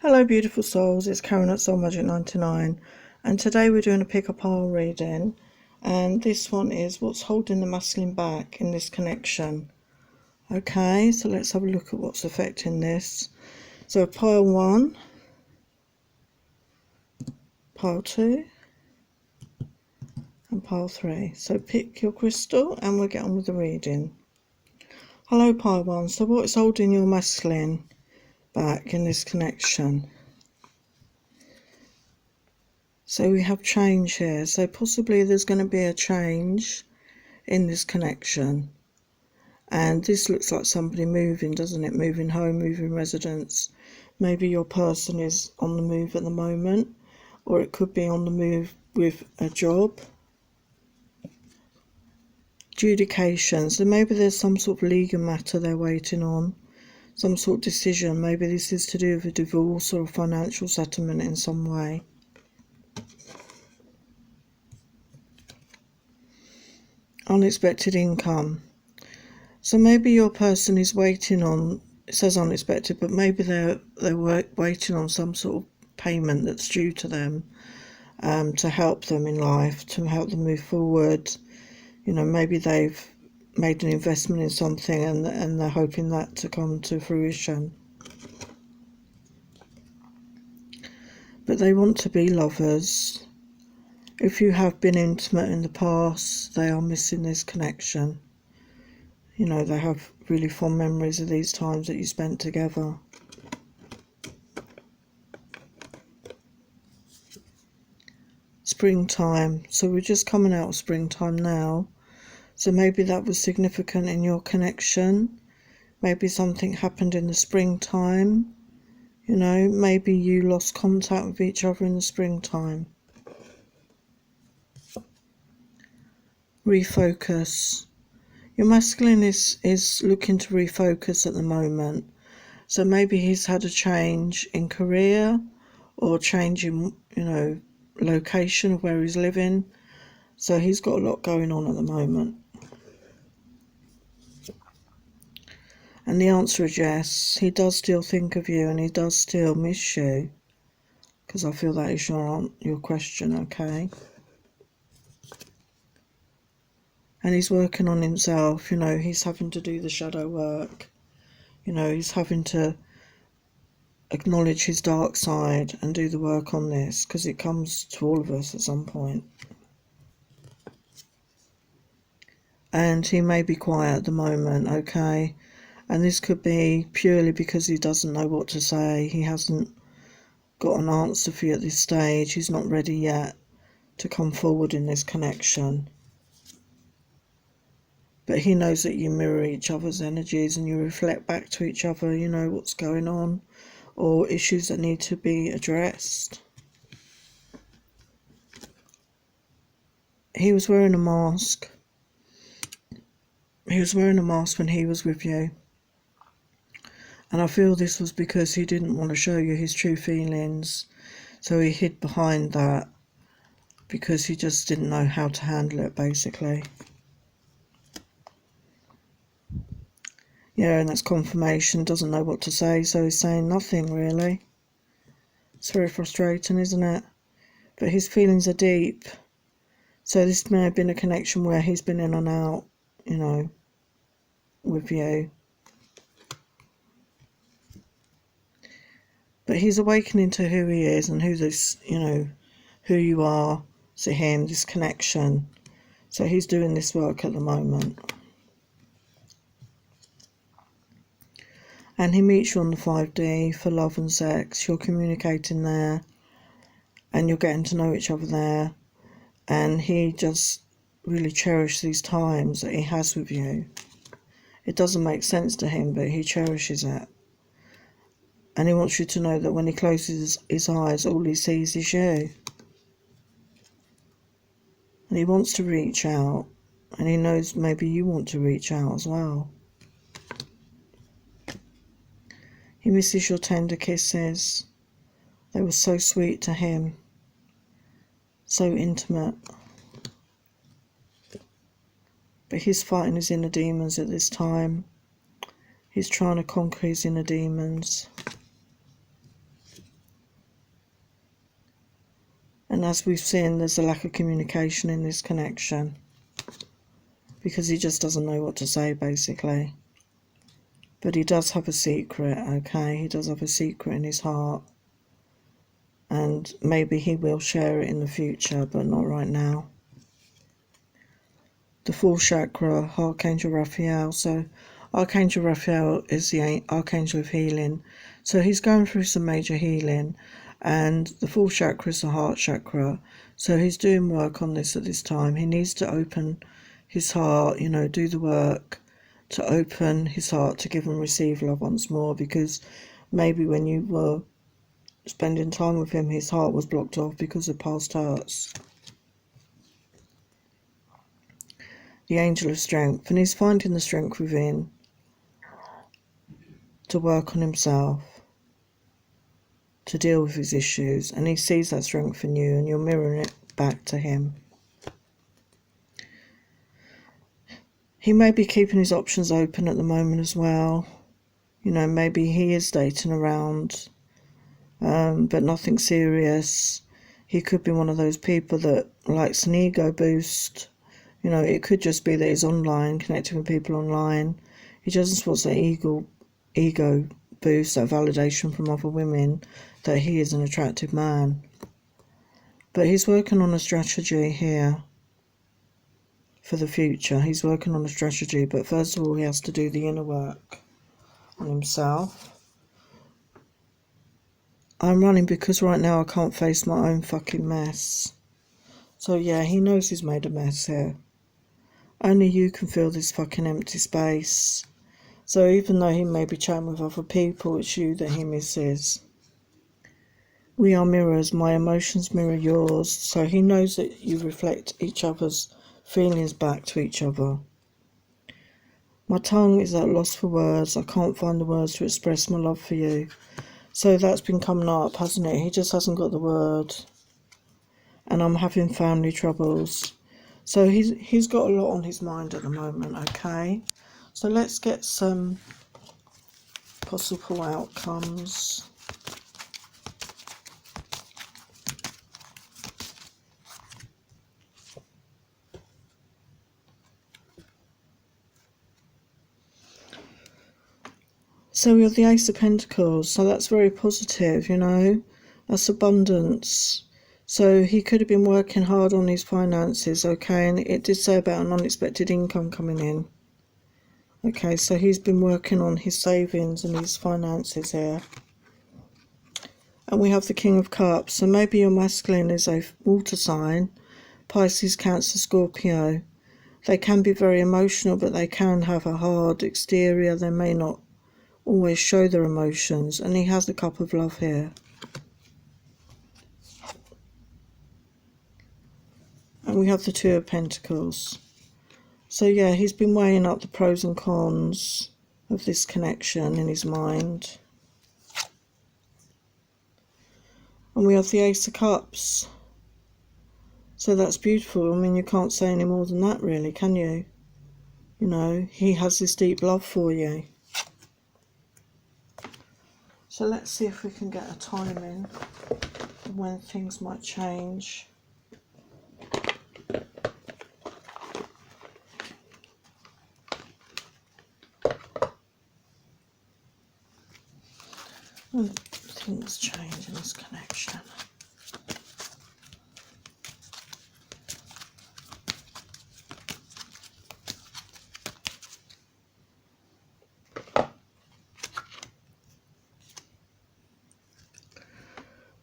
Hello beautiful souls, it's Karen at Soul Magic 99 and today we're doing a pick-up pile reading, and this one is what's holding the masculine back in this connection. Okay, so let's have a look at what's affecting this. So pile 1, pile 2 and pile 3. So pick your crystal and we'll get on with the reading. Hello pile 1, so what's holding your masculine back in this connection? So we have change here, so possibly there's going to be a change in this connection, and this looks like somebody moving, doesn't it? Moving home, moving residence. Maybe your person is on the move at the moment, or it could be on the move with a job. Adjudication, so maybe there's some sort of legal matter they're waiting on, some sort of decision. Maybe this is to do with a divorce or a financial settlement in some way. Unexpected income, so maybe your person is waiting on, it says unexpected, but maybe they're waiting on some sort of payment that's due to them, to help them in life, to help them move forward. You know, maybe they've made an investment in something and they're hoping that to come to fruition. But they want to be lovers. If you have been intimate in the past, they are missing this connection. You know, they have really fond memories of these times that you spent together. Springtime, so we're just coming out of springtime now. So maybe that was significant in your connection. Maybe something happened in the springtime. You know, maybe you lost contact with each other in the springtime. Refocus. Your masculine is looking to refocus at the moment. So maybe he's had a change in career or change in, you know, location of where he's living. So he's got a lot going on at the moment. And the answer is yes, he does still think of you and he does still miss you. Because I feel that is your question, okay? And he's working on himself, you know, he's having to do the shadow work. You know, he's having to acknowledge his dark side and do the work on this, because it comes to all of us at some point. And he may be quiet at the moment, okay? And this could be purely because he doesn't know what to say. He hasn't got an answer for you at this stage. He's not ready yet to come forward in this connection. But he knows that you mirror each other's energies and you reflect back to each other, you know, what's going on or issues that need to be addressed. He was wearing a mask. He was wearing a mask when he was with you. And I feel this was because he didn't want to show you his true feelings. So he hid behind that because he just didn't know how to handle it, basically. Yeah, and that's confirmation, doesn't know what to say, so he's saying nothing, really. It's very frustrating, isn't it? But his feelings are deep. So this may have been a connection where he's been in and out, you know, with you. But he's awakening to who he is and who this, you know, who you are to him, this connection. So he's doing this work at the moment. And he meets you on the 5D for love and sex. You're communicating there and you're getting to know each other there. And he just really cherishes these times that he has with you. It doesn't make sense to him, but he cherishes it. And he wants you to know that when he closes his eyes, all he sees is you. And he wants to reach out. And he knows maybe you want to reach out as well. He misses your tender kisses. They were so sweet to him. So intimate. But he's fighting his inner demons at this time. He's trying to conquer his inner demons. And as we've seen, there's a lack of communication in this connection, because he just doesn't know what to say, basically. But he does have a secret, okay? He does have a secret in his heart. And maybe he will share it in the future, but not right now. The fourth chakra, Archangel Raphael. So Archangel Raphael is the Archangel of healing. So he's going through some major healing. And the fourth chakra is the heart chakra. So he's doing work on this at this time. He needs to open his heart, you know, do the work to open his heart to give and receive love once more. Because maybe when you were spending time with him, his heart was blocked off because of past hurts. The angel of strength, and he's finding the strength within to work on himself, to deal with his issues, and he sees that strength in you, and you're mirroring it back to him. He may be keeping his options open at the moment as well. You know, maybe he is dating around, but nothing serious. He could be one of those people that likes an ego boost. You know, it could just be that he's online, connecting with people online. He just wants that ego boost, that validation from other women, that he is an attractive man. But he's working on a strategy here for the future. He's working on a strategy, but first of all, he has to do the inner work on himself. I'm running because right now I can't face my own fucking mess. So yeah, he knows he's made a mess here. Only you can fill this fucking empty space. So even though he may be chatting with other people, it's you that he misses. We are mirrors. My emotions mirror yours. So he knows that you reflect each other's feelings back to each other. My tongue is at loss for words. I can't find the words to express my love for you. So that's been coming up, hasn't it? He just hasn't got the word. And I'm having family troubles. So he's got a lot on his mind at the moment, okay? So let's get some possible outcomes. So we have the Ace of Pentacles. So that's very positive, you know. That's abundance. So he could have been working hard on his finances, okay? And it did say about an unexpected income coming in. Okay, so he's been working on his savings and his finances here. And we have the King of Cups. So maybe your masculine is a water sign, Pisces, Cancer, Scorpio. They can be very emotional, but they can have a hard exterior. They may not always show their emotions. And he has the Cup of Love here. And we have the Two of Pentacles. So yeah, he's been weighing up the pros and cons of this connection in his mind. And we have the Ace of Cups. So that's beautiful. I mean, you can't say any more than that, really, can you? You know, he has this deep love for you. So let's see if we can get a timing of when things might change. When things change in this connection.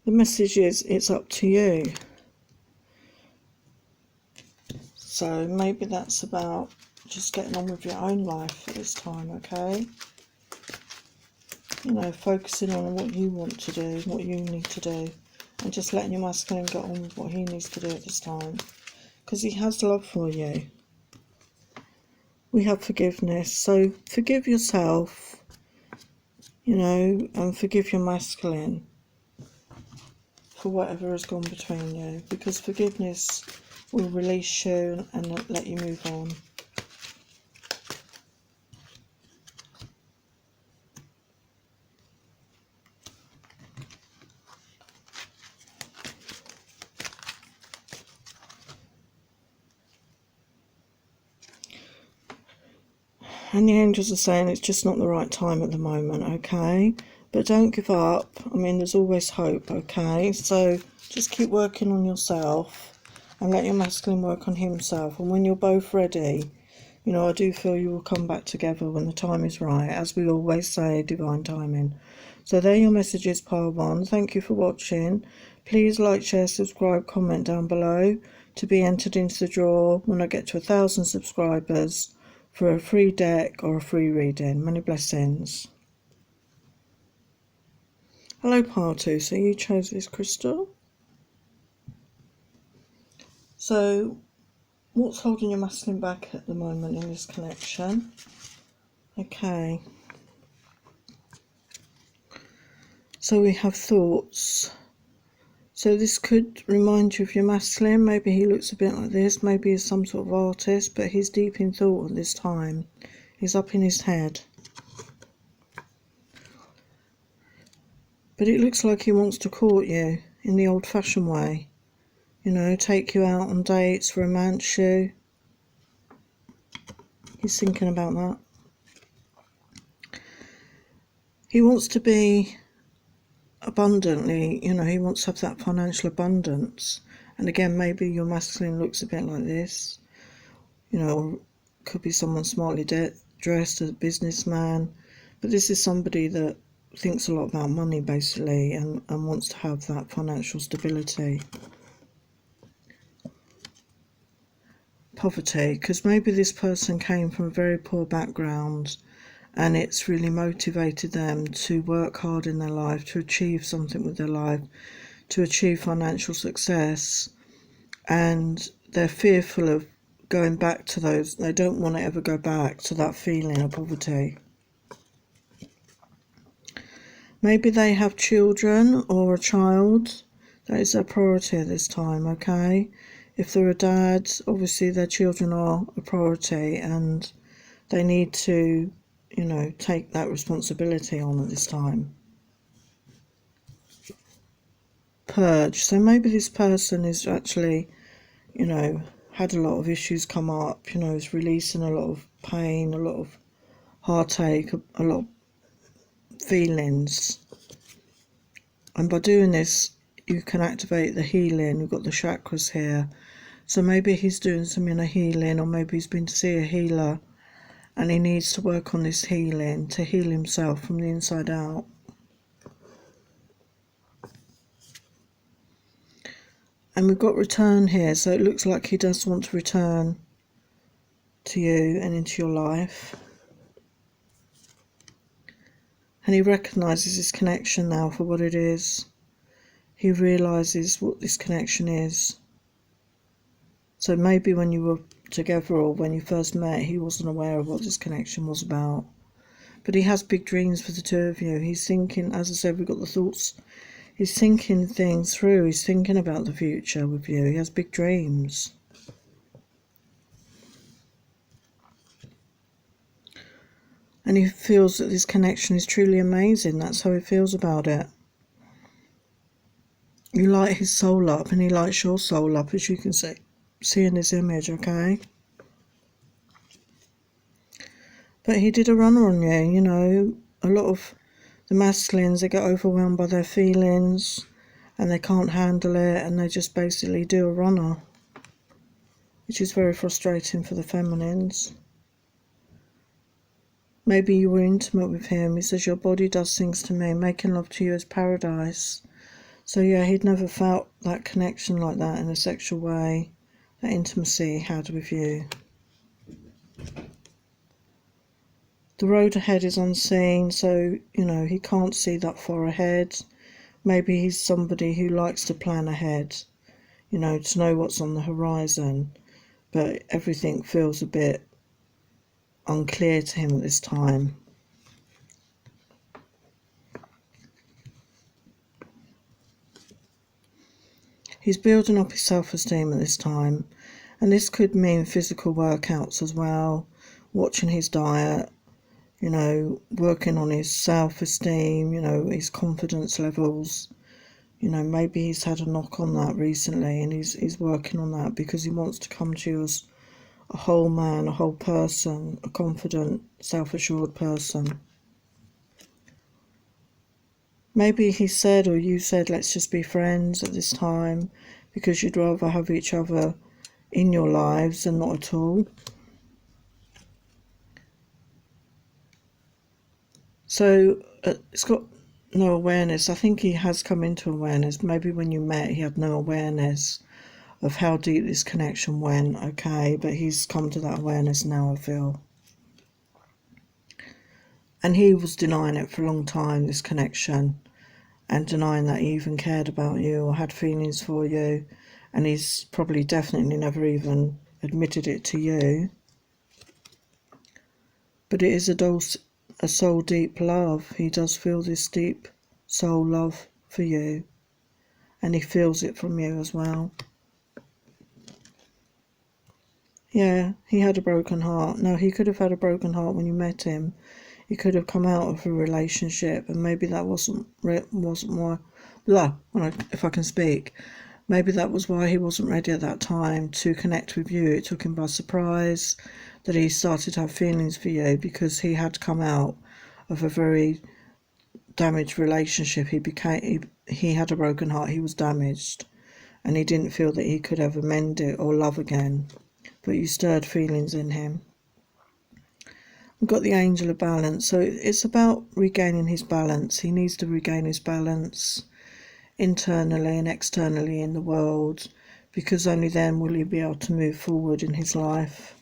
The message is, it's up to you. So maybe that's about just getting on with your own life at this time, okay? You know, focusing on what you want to do, what you need to do, and just letting your masculine get on with what he needs to do at this time. Because he has love for you. We have forgiveness. So forgive yourself, you know, and forgive your masculine for whatever has gone between you. Because forgiveness will release you and let you move on. And the angels are saying it's just not the right time at the moment, okay? But don't give up. I mean, there's always hope, okay? So just keep working on yourself and let your masculine work on himself. And when you're both ready, you know, I do feel you will come back together when the time is right. As we always say, divine timing. So there are your messages, pile one. Thank you for watching. Please like, share, subscribe, comment down below to be entered into the draw when I get to 1,000 subscribers for a free deck or a free reading. Many blessings. Hello, pile two. So you chose this crystal. So what's holding your masculine back at the moment in this connection? Okay. So we have thoughts. So this could remind you of your masculine. Maybe he looks a bit like this. Maybe he's some sort of artist, but he's deep in thought at this time. He's up in his head. But it looks like he wants to court you in the old-fashioned way. You know, take you out on dates, romance you. He's thinking about that. He wants to be abundantly, you know, he wants to have that financial abundance. And again, maybe your masculine looks a bit like this. You know, or could be someone smartly dressed, a businessman. But this is somebody that thinks a lot about money, basically, and wants to have that financial stability. Poverty, because maybe this person came from a very poor background and it's really motivated them to work hard in their life, to achieve something with their life, to achieve financial success, and they're fearful of going back to those. They don't want to ever go back to that feeling of poverty. Maybe they have children or a child. That is their priority at this time, okay? If they're a dad, obviously their children are a priority and they need to, you know, take that responsibility on at this time. Purge. So maybe this person is actually, you know, had a lot of issues come up, you know, is releasing a lot of pain, a lot of heartache, a lot of feelings. And by doing this, you can activate the healing. We've got the chakras here. So maybe he's doing some inner healing, or maybe he's been to see a healer and he needs to work on this healing to heal himself from the inside out. And we've got return here, so it looks like he does want to return to you and into your life. And he recognises this connection now for what it is. He realises what this connection is. So maybe when you were together or when you first met, he wasn't aware of what this connection was about. But he has big dreams for the two of you. He's thinking, as I said, we've got the thoughts. He's thinking things through. He's thinking about the future with you. He has big dreams. And he feels that this connection is truly amazing. That's how he feels about it. You light his soul up and he lights your soul up, as you can see in this image, okay? But he did a runner on you, you know. A lot of the masculines, they get overwhelmed by their feelings and they can't handle it and they just basically do a runner, which is very frustrating for the feminines. Maybe you were intimate with him. He says, your body does things to me. Making love to you is paradise. So yeah, he'd never felt that connection like that in a sexual way, that intimacy he had with you. The road ahead is unseen, so, you know, he can't see that far ahead. Maybe he's somebody who likes to plan ahead, you know, to know what's on the horizon. But everything feels a bit unclear to him at this time. He's building up his self-esteem at this time. And this could mean physical workouts as well, watching his diet, you know, working on his self-esteem, you know, his confidence levels. You know, maybe he's had a knock on that recently and he's working on that because he wants to come to you as a whole man, a whole person, a confident, self-assured person. Maybe he said, or you said, let's just be friends at this time, because you'd rather have each other in your lives than not at all. So it's got no awareness. I think he has come into awareness. Maybe when you met, he had no awareness of how deep this connection went, okay? But he's come to that awareness now, I feel. And he was denying it for a long time, this connection, and denying that he even cared about you or had feelings for you. And he's probably definitely never even admitted it to you. But it is a soul deep love. He does feel this deep soul love for you, and he feels it from you as well. Yeah, he had a broken heart. No, he could have had a broken heart when you met him. He could have come out of a relationship, and maybe that wasn't why. If I can speak, maybe that was why he wasn't ready at that time to connect with you. It took him by surprise that he started to have feelings for you, because he had come out of a very damaged relationship. He had a broken heart. He was damaged, and he didn't feel that he could ever mend it or love again. But you stirred feelings in him. We've got the angel of balance, so it's about regaining his balance. He needs to regain his balance internally and externally in the world, because only then will he be able to move forward in his life.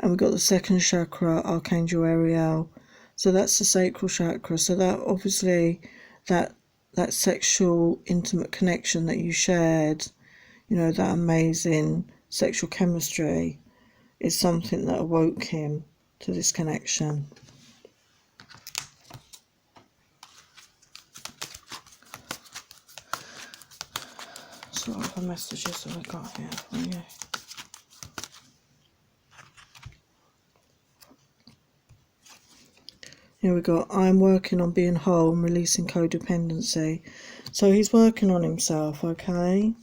And we've got the second chakra, Archangel Ariel. So that's the sacral chakra. So that obviously that sexual intimate connection that you shared, that amazing sexual chemistry, is something that awoke him to this connection. So what other messages have I got here for you? Here we go. I'm working on being whole and releasing codependency. So he's working on himself, okay?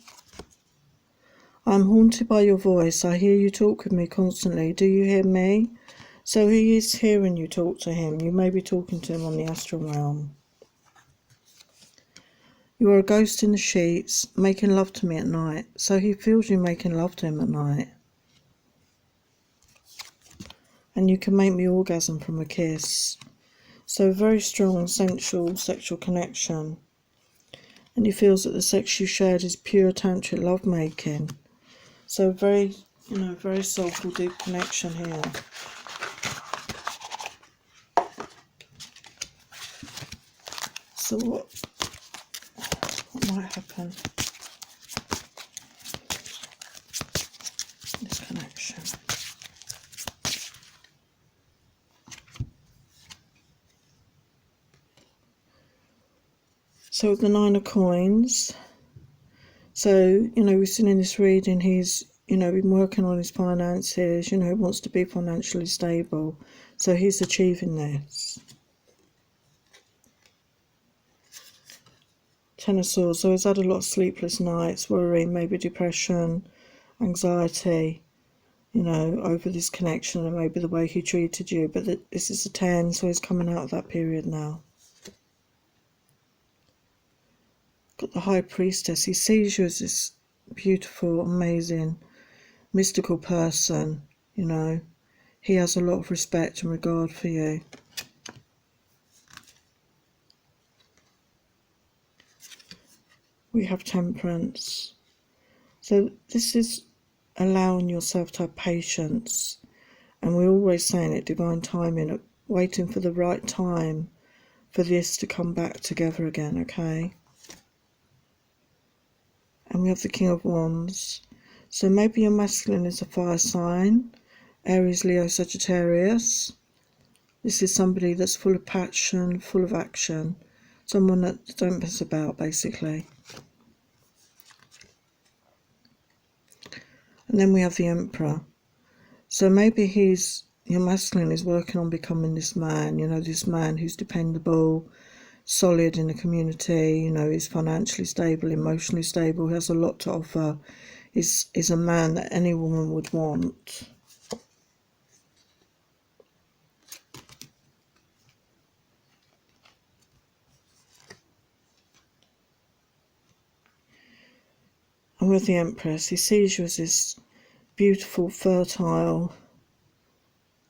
I'm haunted by your voice. I hear you talk with me constantly. Do you hear me? So he is hearing you talk to him. You may be talking to him on the astral realm. You are a ghost in the sheets, making love to me at night. So he feels you making love to him at night. And you can make me orgasm from a kiss. So a very strong, sensual, sexual connection. And he feels that the sex you shared is pure tantric lovemaking. So very, very soulful, deep connection here. So what might happen? This connection. So with the Nine of Coins, so, we've seen in this reading, he's, been working on his finances, he wants to be financially stable. So he's achieving this. Ten of Swords, so he's had a lot of sleepless nights, worry, maybe depression, anxiety, over this connection and maybe the way he treated you. But this is a 10, so he's coming out of that period now. Got the High Priestess. He sees you as this beautiful, amazing, mystical person, He has a lot of respect and regard for you. We have Temperance. So this is allowing yourself to have patience. And we're always saying it, divine timing, waiting for the right time for this to come back together again, okay? And we have the King of Wands. So maybe your masculine is a fire sign, Aries, Leo, Sagittarius. This is somebody that's full of passion, full of action, someone that don't mess about, basically. And then we have the Emperor. So maybe your masculine is working on becoming this man, this man who's dependable, solid in the community, he's financially stable, emotionally stable, he has a lot to offer. is a man that any woman would want. And with the Empress, he sees you as this beautiful, fertile,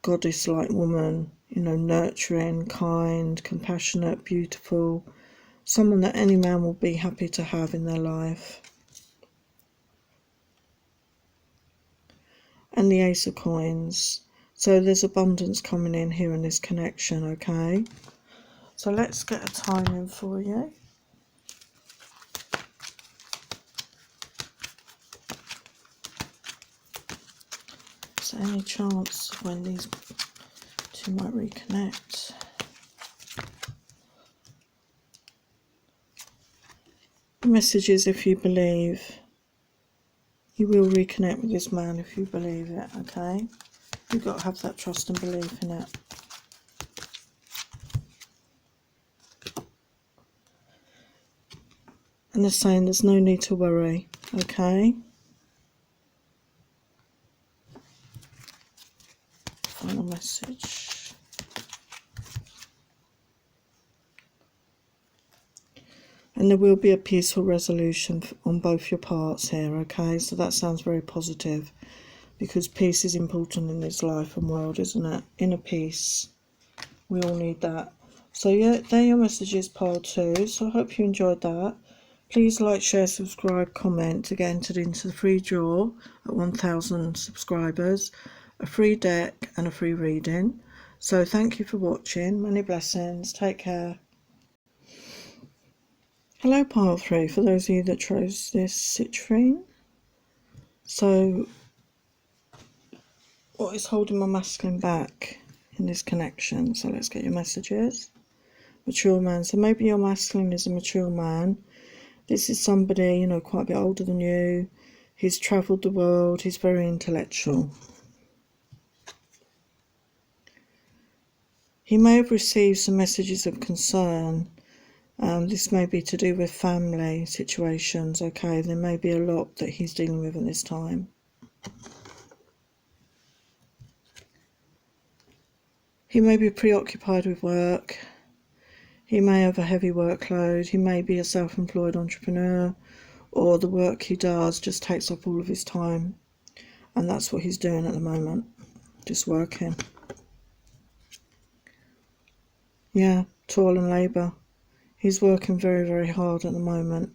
goddess-like woman, you know, nurturing, kind, compassionate, beautiful, someone that any man will be happy to have in their life. And the Ace of Coins. So there's abundance coming in here in this connection, okay? So let's get a timing for you. Is there any chance of when these two might reconnect? The message is, if you believe, you will reconnect with this man if you believe it, okay? You've got to have that trust and belief in it. And they're saying there's no need to worry, okay? Final message. And there will be a peaceful resolution on both your parts here, okay? So that sounds very positive, because peace is important in this life and world, isn't it? Inner peace. We all need that. So yeah, they're your messages, pile 2. So I hope you enjoyed that. Please like, share, subscribe, comment to get entered into the free draw at 1,000 subscribers, a free deck and a free reading. So thank you for watching. Many blessings. Take care. Hello, pile 3, for those of you that chose this citrine. So what is holding my masculine back in this connection? So let's get your messages. Mature man. So maybe your masculine is a mature man. This is somebody, you know, quite a bit older than you. He's travelled the world. He's very intellectual. He may have received some messages of concern. This may be to do with family situations, okay? There may be a lot that he's dealing with at this time. He may be preoccupied with work. He may have a heavy workload. He may be a self-employed entrepreneur, or the work he does just takes up all of his time. And that's what he's doing at the moment, just working. Yeah, toil and labour. He's working very, very hard at the moment.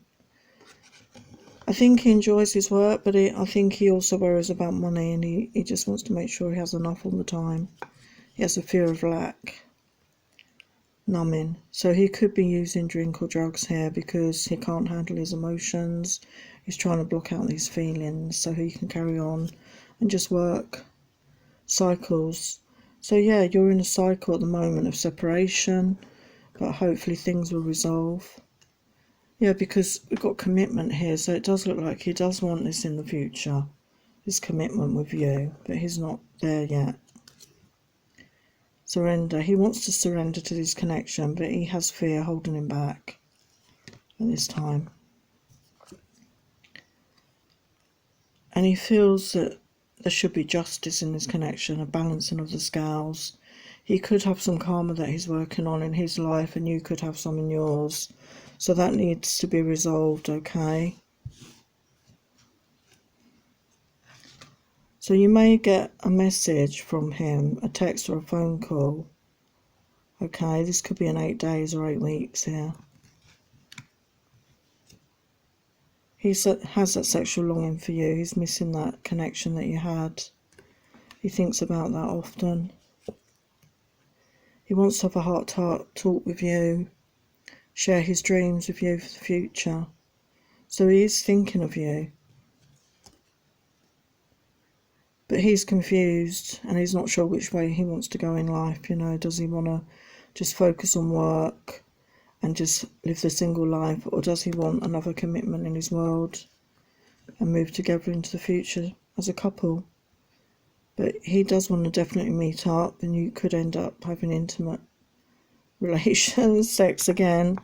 I think he enjoys his work, but I think he also worries about money, and he just wants to make sure he has enough all the time. He has a fear of lack. Numbing. So he could be using drink or drugs here because he can't handle his emotions. He's trying to block out these feelings so he can carry on and just work. Cycles. So yeah, you're in a cycle at the moment of separation, but hopefully things will resolve. Yeah, because we've got commitment here, so it does look like he does want this in the future, this commitment with you, but he's not there yet. Surrender. He wants to surrender to this connection, but he has fear holding him back at this time. And he feels that there should be justice in this connection, a balancing of the scales. He could have some karma that he's working on in his life, and you could have some in yours. So that needs to be resolved, okay? So you may get a message from him, a text or a phone call. Okay, this could be in 8 days or 8 weeks here. He has that sexual longing for you. He's missing that connection that you had. He thinks about that often. He wants to have a heart-to-heart talk with you, share his dreams with you for the future. So he is thinking of you. But he's confused and he's not sure which way he wants to go in life, you know. Does he want to just focus on work and just live the single life, or does he want another commitment in his world and move together into the future as a couple? But he does want to definitely meet up, and you could end up having intimate relations, sex again,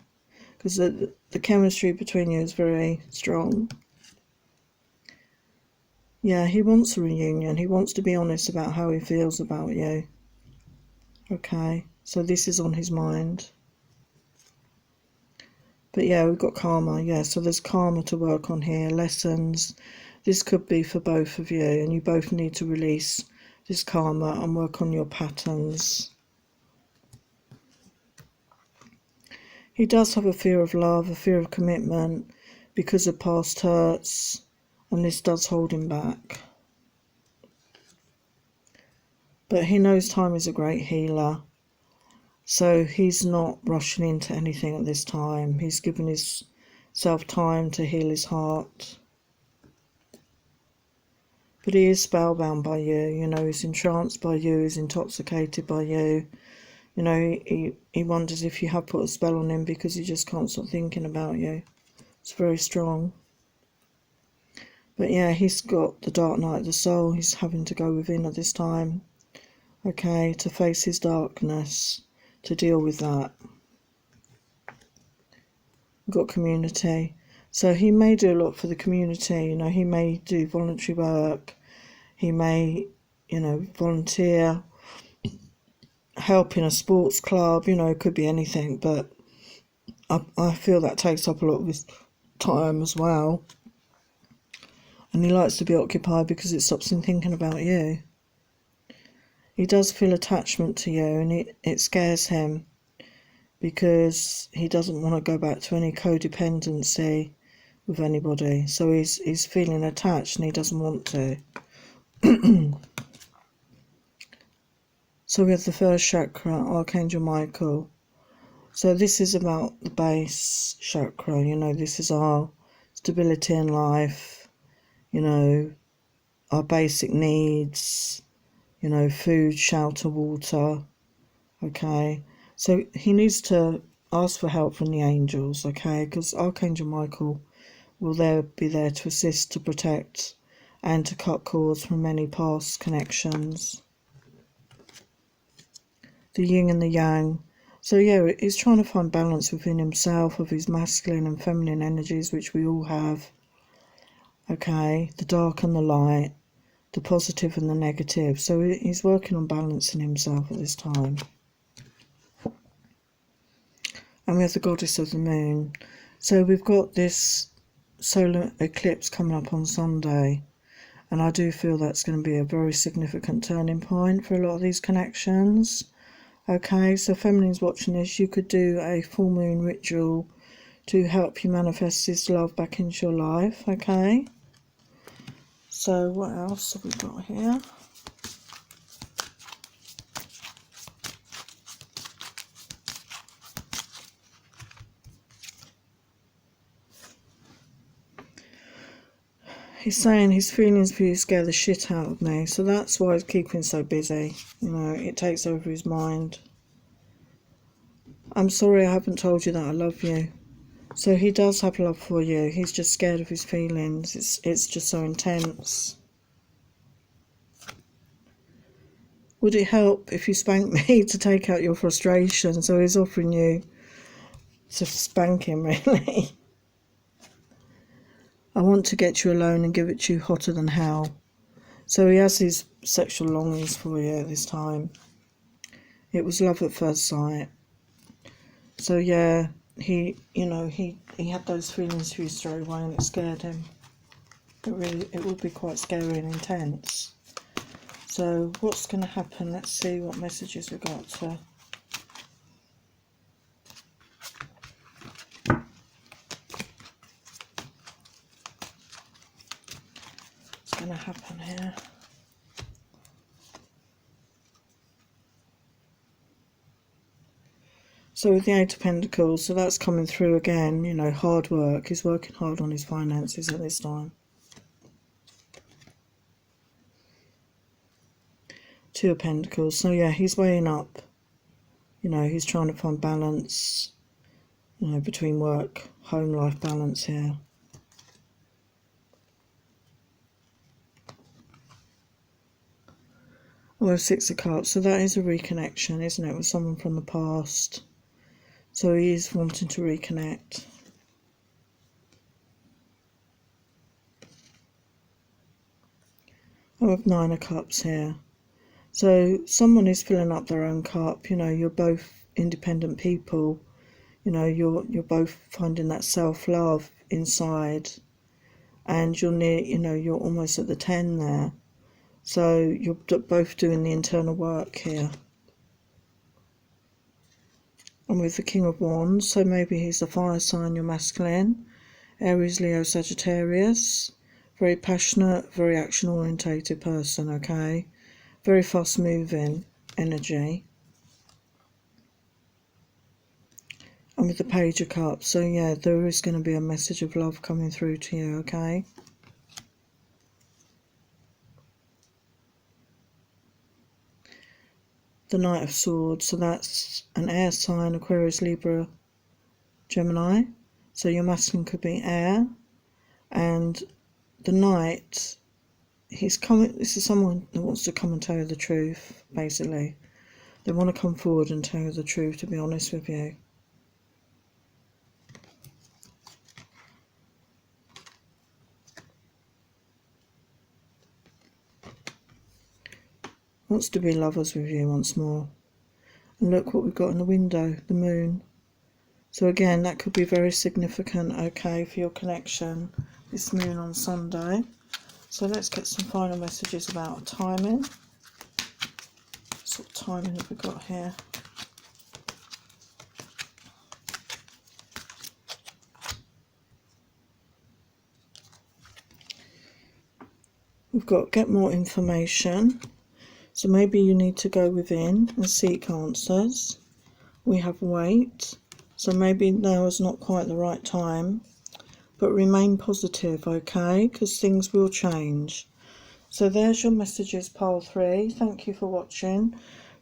because the chemistry between you is very strong. Yeah, he wants a reunion. He wants to be honest about how he feels about you. Okay, so this is on his mind. But yeah, we've got karma. Yeah, so there's karma to work on here, lessons. This could be for both of you, and you both need to release this karma and work on your patterns. He does have a fear of love, a fear of commitment because of past hurts, and this does hold him back. But he knows time is a great healer, so he's not rushing into anything at this time. He's given himself time to heal his heart. But he is spellbound by you, you know, he's entranced by you, he's intoxicated by you. You know, he wonders if you have put a spell on him because he just can't stop thinking about you. It's very strong. But yeah, he's got the dark night of the soul. He's having to go within at this time, okay, to face his darkness, to deal with that. We've got community. So he may do a lot for the community, you know, he may do voluntary work. He may, you know, volunteer, help in a sports club, you know, it could be anything, but I feel that takes up a lot of his time as well. And he likes to be occupied because it stops him thinking about you. He does feel attachment to you, and it scares him because he doesn't want to go back to any codependency with anybody. So he's feeling attached and he doesn't want to. So we have the first chakra, Archangel Michael. So this is about the base chakra, you know, this is our stability in life, you know, our basic needs, you know, food, shelter, water, okay? So he needs to ask for help from the angels, okay? Because Archangel Michael will be there to assist, to protect, and to cut cords from any past connections. The yin and the yang. So yeah, he's trying to find balance within himself of his masculine and feminine energies, which we all have. Okay, the dark and the light, the positive and the negative. So he's working on balancing himself at this time. And we have the goddess of the moon. So we've got this solar eclipse coming up on Sunday. And I do feel that's going to be a very significant turning point for a lot of these connections. Okay, so feminine's watching this, you could do a full moon ritual to help you manifest this love back into your life, okay? So what else have we got here? He's saying his feelings for you scare the shit out of me, so that's why he's keeping so busy. You know, it takes over his mind. I'm sorry I haven't told you that I love you. So he does have love for you. He's just scared of his feelings. It's just so intense. Would it help if you spanked me to take out your frustration? So he's offering you to spank him, really. I want to get you alone and give it to you hotter than hell. So he has these sexual longings for you at this time. It was love at first sight. So yeah, he had those feelings for you straight away, and it scared him. It would be quite scary and intense. So what's going to happen? Let's see what messages we got. What's going to happen here? So with the Eight of Pentacles, so that's coming through again, you know, hard work. He's working hard on his finances at this time. Two of Pentacles. So yeah, he's weighing up. You know, he's trying to find balance, you know, between work, home life balance here. Well, Six of Cups. So that is a reconnection, isn't it, with someone from the past. So he is wanting to reconnect. I have 9 of Cups here. So someone is filling up their own cup. You know, you're both independent people. You know, you're both finding that self-love inside, and you're near, you know, you're almost at the 10 there. So you're both doing the internal work here. And with the King of Wands, so maybe he's the fire sign, you're masculine. Aries, Leo, Sagittarius. Very passionate, very action-orientated person, okay? Very fast-moving energy. And with the Page of Cups, so yeah, there is going to be a message of love coming through to you, okay? The Knight of Swords, so that's an air sign, Aquarius, Libra, Gemini. So your masculine could be air. And the Knight, he's coming, this is someone that wants to come and tell you the truth, basically. They want to come forward and tell you the truth, to be honest with you. Wants to be lovers with you once more. And look what we've got in the window, the moon. So again, that could be very significant, okay, for your connection, this moon on Sunday. So let's get some final messages about timing. What sort of timing have we got here? We've got get more information. So maybe you need to go within and seek answers. We have wait. So maybe now is not quite the right time. But remain positive, okay? Because things will change. So there's your messages, pile 3. Thank you for watching.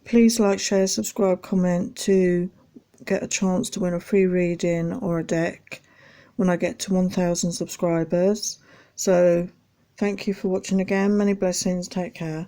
Please like, share, subscribe, comment to get a chance to win a free reading or a deck when I get to 1,000 subscribers. So thank you for watching again. Many blessings. Take care.